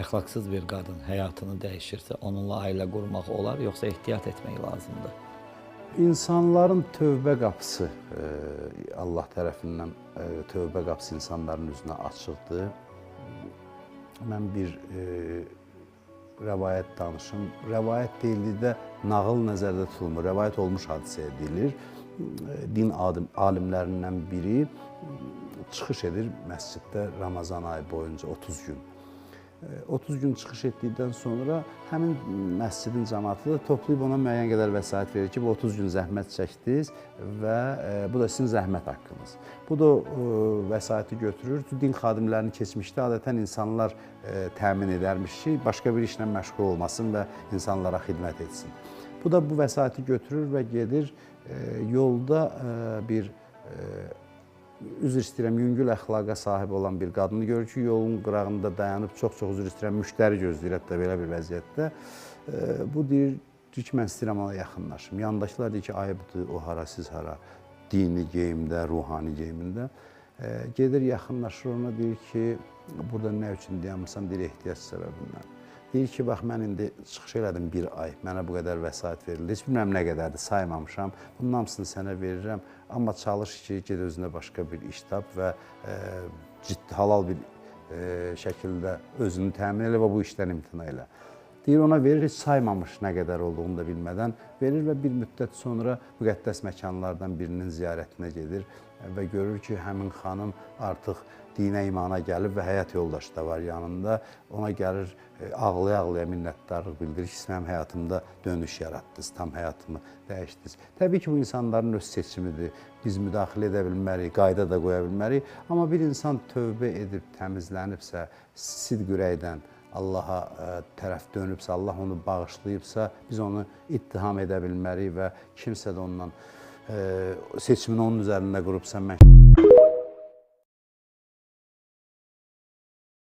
əxlaqsız bir qadın həyatını dəyişirsə, onunla ailə qurmaq olar, yoxsa ehtiyat etmək lazımdır? İnsanların tövbə qapısı Allah tərəfindən tövbə qapısı insanların üzünə açıqdır. Mən bir rəvayət danışım. Rəvayət deyildikdə nağıl nəzərdə tutulmur. Rəvayət olmuş hadisəyə deyilir. Din alimlərindən biri çıxış edir məsciddə Ramazan ayı boyunca 30 gün. 30 gün çıxış etdikdən sonra həmin məscidin cəmaatı da toplayıb ona müəyyən qədər vəsait verir ki, bu 30 gün zəhmət çəkdiniz və bu da sizin zəhmət haqqınız. Bu da vəsaiti götürür. Din xadimlərini keçmişdə adətən insanlar təmin edərmiş ki, başqa bir işlə məşğul olmasın və insanlara xidmət etsin. Bu da bu vəsaiti götürür və gedir yolda bir üzr istəyirəm, yüngül əxlaqa sahib olan bir qadını görür ki, yolun qırağında dayanıb çox-çox üzr istəyirəm, müştəri gözləyir hətta belə bir vəziyyətdə. Bu deyir ki, mən istəyirəm ona yaxınlaşım. Yanındakılar deyir ki, ayıbdır, o hara, siz hara, dini geyimdə, ruhani geyimində. Gedir, yaxınlaşır ona, deyir ki, burada nə üçün dayanmışsam, deyir, ehtiyac səbəbindən. Deyir ki, bax, mən indi çıxış elədim bir ay, mənə bu qədər vəsait verildi. Heç bilmirəm nə qədərdir, saymamışam. Bunun hamısını sənə verirəm. Amma çalış ki, ged özünə başqa bir iş tap və ciddi, halal bir şəkildə özünü təmin elə və bu işdən imtina elə. Deyir, ona verir, heç saymamış nə qədər olduğunu da bilmədən verir və bir müddət sonra müqəddəs məkanlardan birinin ziyarətinə gedir və görür ki, həmin xanım artıq dinə, imana gəlib və həyat yoldaşı da var yanında. Ona gəlir, ağlaya-ağlaya minnətdarlıq bildirir ki, siz mənim həyatımda dönüş yaratdınız, tam həyatımı dəyişdiniz. Təbii ki, bu insanların öz seçimidir. Biz müdaxilə edə bilmərik, qayda da qoya bilmərik. Amma bir insan tövbə edib, təmizlənibsə, sidq ürəkdən Allaha tərəf dönübsə, Allah onu bağışlayıbsa, biz onu ittiham edə bilmərik və kimsə də ondan seçimini onun üzərində qurubsa, mən